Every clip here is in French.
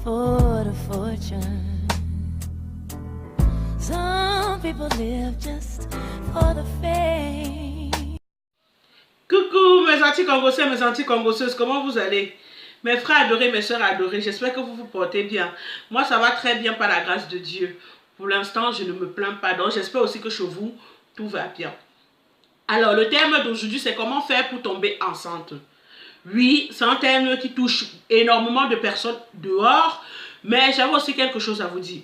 afford a fortune. Some people live just for the fame. Coucou mes anti-congossais, mes anti-congosseuses, comment vous allez? Mes frères adorés, mes soeurs adorées, j'espère que vous vous portez bien. Moi ça va très bien par la grâce de Dieu. Pour l'instant je ne me plains pas, donc j'espère aussi que chez vous tout va bien. Alors le thème d'aujourd'hui c'est comment faire pour tomber enceinte. Oui, c'est un thème qui touche énormément de personnes dehors, mais j'avais aussi quelque chose à vous dire.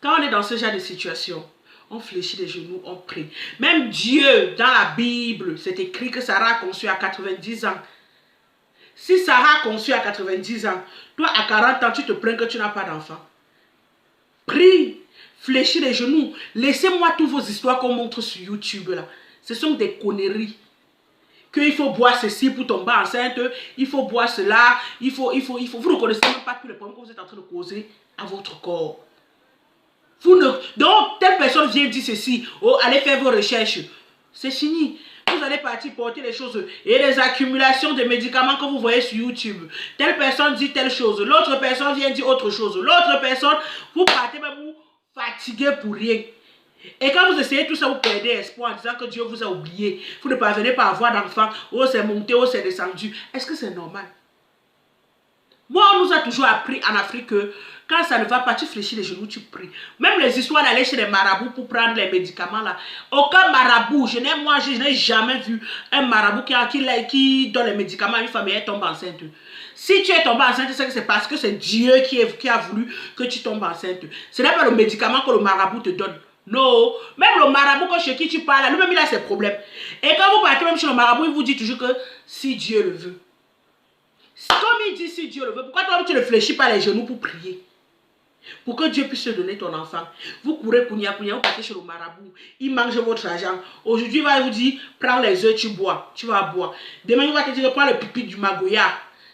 Quand on est dans ce genre de situation, on fléchit les genoux, on prie. Même Dieu, dans la Bible, c'est écrit que Sarah a conçu à 90 ans. Si Sarah a conçu à 90 ans, toi à 40 ans, tu te plains que tu n'as pas d'enfant. Prie, fléchis les genoux. Laissez-moi toutes vos histoires qu'on montre sur YouTube là. Ce sont des conneries. Qu'il faut boire ceci pour tomber enceinte, il faut boire cela, il faut. Vous ne connaissez même pas tous les problèmes que vous êtes en train de causer à votre corps. Donc, telle personne vient dire ceci, oh, allez faire vos recherches. C'est fini. Vous allez partir porter les choses et les accumulations de médicaments que vous voyez sur YouTube. Telle personne dit telle chose, l'autre personne vient dire autre chose, l'autre personne, vous partez même vous fatiguer pour rien. Et quand vous essayez tout ça, vous perdez espoir en disant que Dieu vous a oublié. Vous ne parvenez pas à avoir d'enfant. Oh, c'est monté, oh, c'est descendu. Est-ce que c'est normal? Moi, on nous a toujours appris en Afrique que quand ça ne va pas, tu fléchis les genoux, tu pries. Même les histoires d'aller chez les marabouts pour prendre les médicaments là. Aucun marabout, je n'ai jamais vu un marabout qui donne les médicaments à une femme et elle tombe enceinte. Si tu es tombé enceinte, c'est parce que c'est Dieu qui a voulu que tu tombes enceinte. Ce n'est pas le médicament que le marabout te donne. Non, même le marabout chez qui tu parles, lui-même il a ses problèmes. Et quand vous partez même chez le marabout, il vous dit toujours que si Dieu le veut. Comme il dit si Dieu le veut, pourquoi toi tu ne fléchis pas les genoux pour prier? Pour que Dieu puisse te donner ton enfant. Vous courez vous partez chez le marabout, il mange votre argent. Aujourd'hui il va vous dire, prends les œufs, tu bois, tu vas boire. Demain il va te dire, prends le pipi du magoya.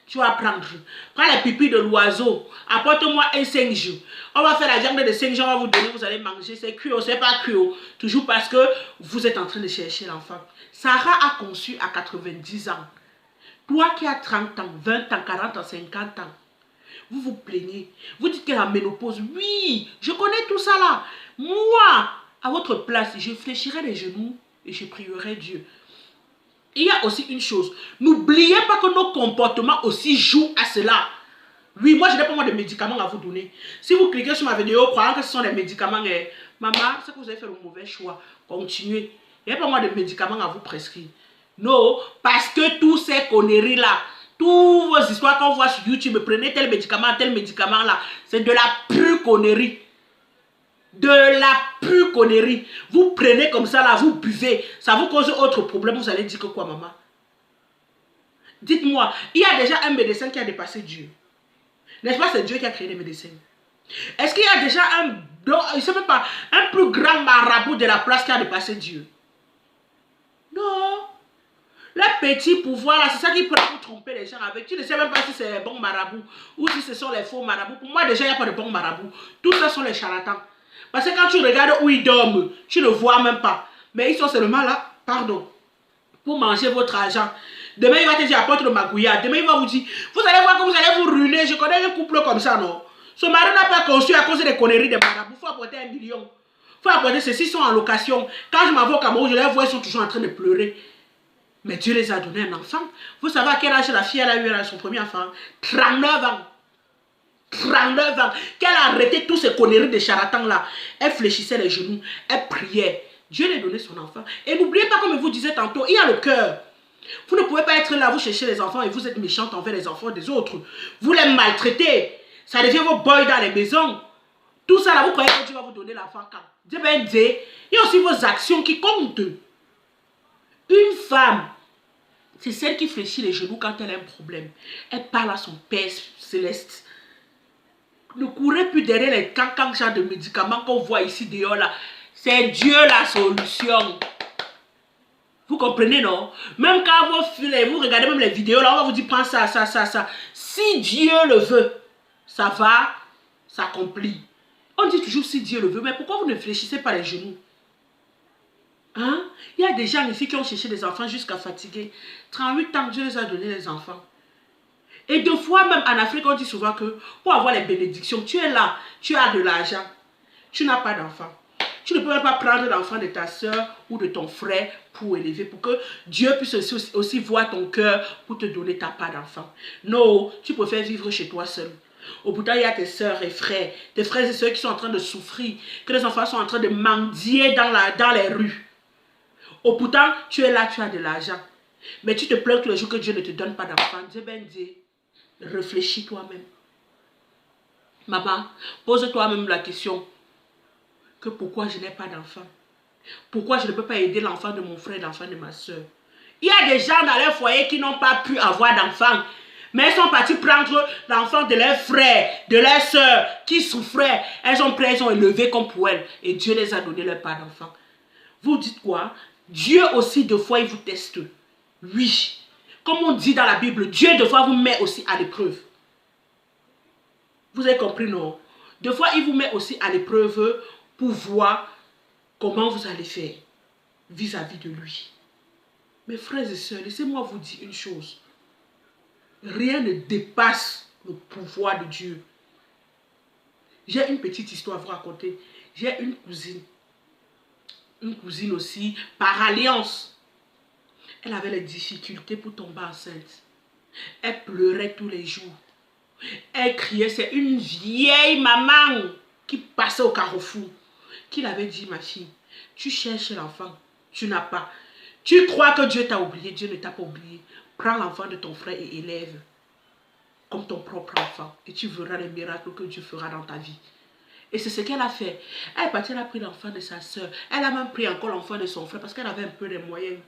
Tu vas prendre. Prends les pipis de l'oiseau. Apporte-moi un 5 jours. On va faire la viande de 5 jours. On va vous donner. Vous allez manger. C'est cuit. C'est pas cuit. Toujours parce que vous êtes en train de chercher l'enfant. Sarah a conçu à 90 ans. Toi qui as 30 ans, 20 ans, 40 ans, 50 ans. Vous vous plaignez. Vous dites que la ménopause. Oui, je connais tout ça là. Moi, à votre place, je fléchirai les genoux et je prierai Dieu. Il y a aussi une chose, n'oubliez pas que nos comportements aussi jouent à cela. Oui, moi je n'ai pas de médicaments à vous donner. Si vous cliquez sur ma vidéo, croyant que ce sont des médicaments, maman, c'est que vous avez fait le mauvais choix. Continuez. Il n'y a pas moi de médicaments à vous prescrire. Non, parce que tous ces conneries là, toutes vos histoires qu'on voit sur YouTube, prenez tel médicament là, c'est de la pure connerie. De la pure connerie. Vous prenez comme ça là, vous buvez. Ça vous cause autre problème. Vous allez dire que quoi, maman? Dites-moi, il y a déjà un médecin qui a dépassé Dieu. N'est-ce pas, c'est Dieu qui a créé les médecins. Est-ce qu'il y a déjà un plus grand marabout de la place qui a dépassé Dieu? Non. Le petit pouvoir là, c'est ça qui prend pour tromper les gens avec. Tu ne sais même pas si c'est les bons marabouts ou si ce sont les faux marabouts. Pour moi déjà, il n'y a pas de bons marabouts. Tout ça sont les charlatans. Parce que quand tu regardes où ils dorment, tu ne vois même pas. Mais ils sont seulement là, pardon, pour manger votre argent. Demain, il va te dire, apporte le magouilla. Demain, il va vous dire, vous allez voir que vous allez vous ruiner. Je connais un couple comme ça, non? Ce mari n'a pas conçu à cause des conneries des marabouts. Il faut apporter 1 million. Il faut apporter ceux-ci, ils sont en location. Quand je m'en vais au Cameroun, je les vois, ils sont toujours en train de pleurer. Mais Dieu les a donné un enfant. Vous savez à quel âge la fille elle a eu son premier enfant? 39 ans. 39 ans, qu'elle a arrêté tous ces conneries de charlatans là. Elle fléchissait les genoux, elle priait. Dieu lui a donné son enfant. Et n'oubliez pas, comme je vous disais tantôt, il y a le cœur. Vous ne pouvez pas être là, vous cherchez les enfants et vous êtes méchante envers les enfants des autres. Vous les maltraitez. Ça devient vos boys dans les maisons. Tout ça là, vous croyez que Dieu va vous donner l'enfant quand? Dieu va dire, il y a aussi vos actions qui comptent. Une femme, c'est celle qui fléchit les genoux quand elle a un problème. Elle parle à son Père céleste. Ne courez plus derrière les cancans genre de médicaments qu'on voit ici dehors là. C'est Dieu la solution. Vous comprenez, non? Même quand vous regardez même les vidéos là, on va vous dire, prends ça, ça, ça, ça. Si Dieu le veut, ça va s'accomplir. On dit toujours si Dieu le veut, mais pourquoi vous ne fléchissez pas les genoux? Hein? Il y a des gens ici qui ont cherché des enfants jusqu'à fatiguer. 38 ans, Dieu les a donné les enfants. Et deux fois, même en Afrique, on dit souvent que pour avoir les bénédictions, tu es là, tu as de l'argent, tu n'as pas d'enfant. Tu ne peux même pas prendre l'enfant de ta soeur ou de ton frère pour élever, pour que Dieu puisse aussi voir ton cœur pour te donner ta part d'enfant. Non, tu préfères vivre chez toi seul. Au bout il y a tes soeurs et frères, tes frères et soeurs qui sont en train de souffrir, que les enfants sont en train de mendier dans les rues. Au bout tu es là, tu as de l'argent. Mais tu te plains tous les jours que Dieu ne te donne pas d'enfant. Dieu ben dit, réfléchis toi-même. Maman, pose toi-même la question que pourquoi je n'ai pas d'enfant. Pourquoi je ne peux pas aider l'enfant de mon frère et l'enfant de ma soeur. Il y a des gens dans leur foyer qui n'ont pas pu avoir d'enfant. Mais elles sont parties prendre l'enfant de leurs frères, de leurs soeurs qui souffraient. Elles ont pris, elles ont élevé comme pour elles. Et Dieu les a donné leur part d'enfant. Vous dites quoi? Dieu aussi, deux fois, il vous teste. Oui. Comme on dit dans la Bible, Dieu, deux fois, vous met aussi à l'épreuve. Vous avez compris, non? Deux fois, il vous met aussi à l'épreuve pour voir comment vous allez faire vis-à-vis de lui. Mes frères et sœurs, laissez-moi vous dire une chose. Rien ne dépasse le pouvoir de Dieu. J'ai une petite histoire à vous raconter. J'ai une cousine aussi, par alliance. Elle avait les difficultés pour tomber enceinte. Elle pleurait tous les jours. Elle criait, c'est une vieille maman qui passait au carrefour, qui l'avait dit, ma fille, tu cherches l'enfant, tu n'as pas. Tu crois que Dieu t'a oublié, Dieu ne t'a pas oublié. Prends l'enfant de ton frère et élève comme ton propre enfant. Et tu verras les miracles que Dieu fera dans ta vie. Et c'est ce qu'elle a fait. Elle est partie, elle a pris l'enfant de sa soeur. Elle a même pris encore l'enfant de son frère parce qu'elle avait un peu de moyens.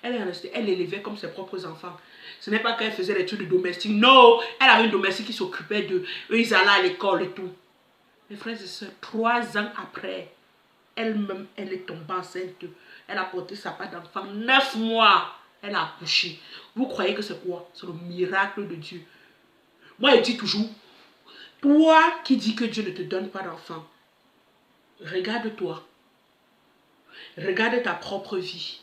Elle est restée, elle l'élevait comme ses propres enfants. Ce n'est pas qu'elle faisait les trucs de domestique. Non, elle avait une domestique qui s'occupait d'eux. Eux, ils allaient à l'école et tout. Mes frères et sœurs, 3 ans après, elle-même, elle est tombée enceinte. Elle a porté sa part d'enfant. 9 mois, elle a accouché. Vous croyez que c'est quoi? C'est le miracle de Dieu. Moi, je dis toujours, toi qui dis que Dieu ne te donne pas d'enfant, regarde-toi. Regarde ta propre vie.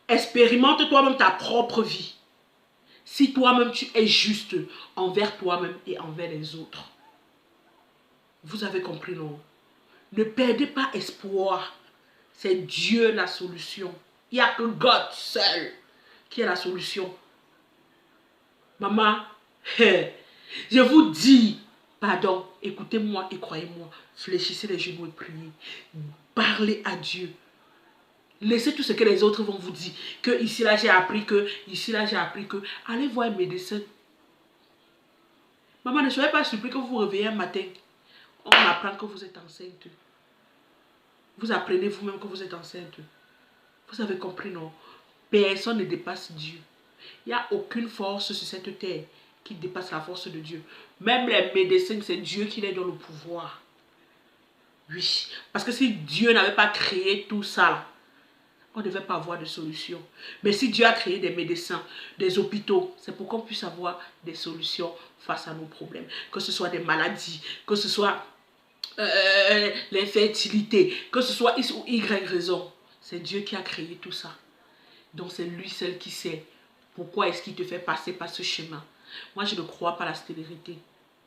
Expérimente toi-même ta propre vie. Si toi-même tu es juste envers toi-même et envers les autres. Vous avez compris, non? Ne perdez pas espoir. C'est Dieu la solution. Il n'y a que God seul qui est la solution. Maman, je vous dis, pardon, écoutez-moi et croyez-moi. Fléchissez les genoux et priez. Parlez à Dieu. Laissez tout ce que les autres vont vous dire. Que ici là j'ai appris que, ici là j'ai appris que. Allez voir un médecin. Maman, ne soyez pas surpris que vous vous réveillez un matin. On apprend que vous êtes enceinte. Vous apprenez vous-même que vous êtes enceinte. Vous avez compris, non? Personne ne dépasse Dieu. Il n'y a aucune force sur cette terre qui dépasse la force de Dieu. Même les médecins, c'est Dieu qui les donne le pouvoir. Oui, parce que si Dieu n'avait pas créé tout ça, on ne devait pas avoir de solution. Mais si Dieu a créé des médecins, des hôpitaux, c'est pour qu'on puisse avoir des solutions face à nos problèmes. Que ce soit des maladies, que ce soit l'infertilité, que ce soit X ou Y raison. C'est Dieu qui a créé tout ça. Donc c'est lui seul qui sait pourquoi est-ce qu'il te fait passer par ce chemin. Moi, je ne crois pas à la stérilité.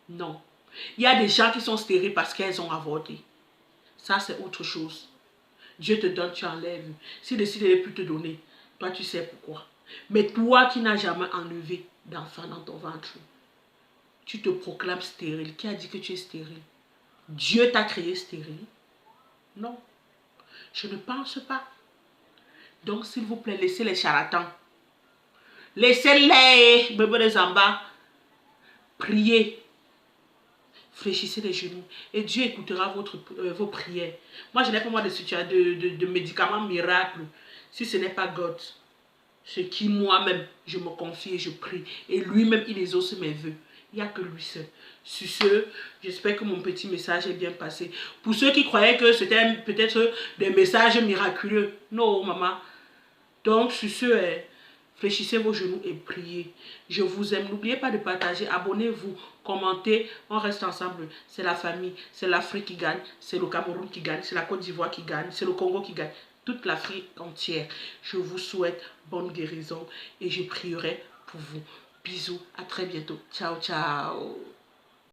Non. Il y a des gens qui sont stériles parce qu'elles ont avorté. Ça, c'est autre chose. Dieu te donne, tu enlèves. S'il décide de ne plus te donner, toi, tu sais pourquoi. Mais toi qui n'as jamais enlevé d'enfant dans ton ventre, tu te proclames stérile. Qui a dit que tu es stérile? Dieu t'a créé stérile? Non. Je ne pense pas. Donc, s'il vous plaît, laissez les charlatans. Laissez-les, bébés des en bas. Priez. Fléchissez les genoux. Et Dieu écoutera vos prières. Moi, je n'ai pas moi de médicaments miracles. Si ce n'est pas God. Ce qui moi-même, je me confie et je prie. Et lui-même, il exauce mes vœux. Il n'y a que lui seul. Sur ce, j'espère que mon petit message est bien passé. Pour ceux qui croyaient que c'était peut-être des messages miraculeux. Non, maman. Donc, sur ce, fléchissez vos genoux et priez. Je vous aime. N'oubliez pas de partager. Abonnez-vous. Commentez. On reste ensemble. C'est la famille. C'est l'Afrique qui gagne. C'est le Cameroun qui gagne. C'est la Côte d'Ivoire qui gagne. C'est le Congo qui gagne. Toute l'Afrique entière. Je vous souhaite bonne guérison et je prierai pour vous. Bisous, à très bientôt. Ciao, ciao.